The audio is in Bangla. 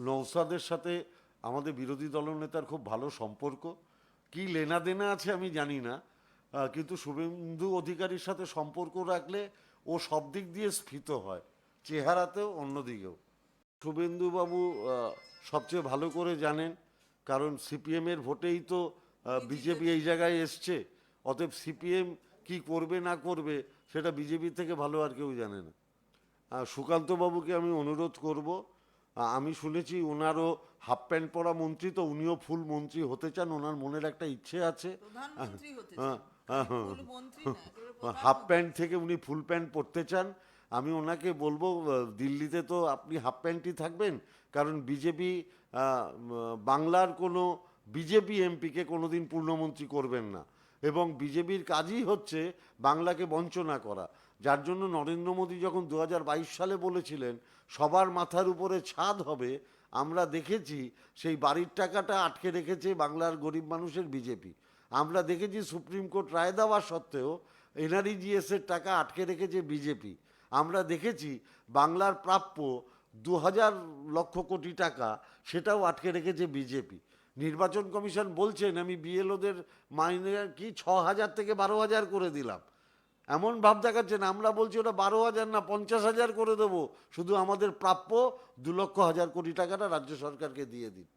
নওশাদের সাথে আমাদের বিরোধী দলনেতার খুব ভালো সম্পর্ক। কি লেনা দেনা আছে আমি জানি না, কিন্তু শুভেন্দু অধিকারীর সাথে সম্পর্ক রাখলে ও সব দিক দিয়ে স্ফীত হয়, চেহারাতেও অন্যদিকেও। শুভেন্দুবাবু সবচেয়ে ভালো করে জানেন, কারণ সিপিএমের ভোটেই তো বিজেপি এই জায়গায় এসছে। অতএব সিপিএম কি করবে না করবে সেটা বিজেপি থেকে ভালো আর কেউ জানে না। সুকান্তবাবুকে আমি অনুরোধ করব, আমি শুনেছি ওনারও হাফ প্যান্ট পরা মন্ত্রী, তো উনিও ফুল মন্ত্রী হতে চান, ওনার মনের একটা ইচ্ছে আছে। প্রধানমন্ত্রী হতে চান, খালি ফুল মন্ত্রী না, একেবারে হাফ প্রধানমন্ত্রী। প্যান্ট থেকে উনি ফুল প্যান্ট পরতে চান। আমি ওনাকে বলবো, দিল্লিতে তো আপনি হাফ প্যান্টই থাকবেন, কারণ বিজেপি বাংলার কোনো বিজেপি এমপিকে কোনোদিন পূর্ণমন্ত্রী করবেন না, এবং বিজেপির কাজই হচ্ছে বাংলাকে বঞ্চনা করা। যার জন্য নরেন্দ্র মোদী যখন 2022 সালে বলেছিলেন সবার মাথার উপরে ছাদ হবে, আমরা দেখেছি সেই বাড়ির টাকাটা আটকে রেখেছে বাংলার গরিব মানুষের বিজেপি। আমরা দেখেছি সুপ্রিম কোর্ট রায় দেওয়া সত্ত্বেও এনআরইজিএসের টাকা আটকে রেখেছে বিজেপি। আমরা দেখেছি বাংলার প্রাপ্য 2000 লক্ষ কোটি টাকা, সেটাও আটকে রেখেছে বিজেপি। নির্বাচন কমিশন বলছেন আমি বিএলওদের মাইনে কি 6,000 থেকে 12,000 করে দিলাম, এমন ভাব দেখাচ্ছেন। আমরা বলছি ওটা 12,000 না 50,000 করে দেবো, শুধু আমাদের প্রাপ্য 2,00,000 কোটি টাকাটা রাজ্য সরকারকে দিয়ে দিন।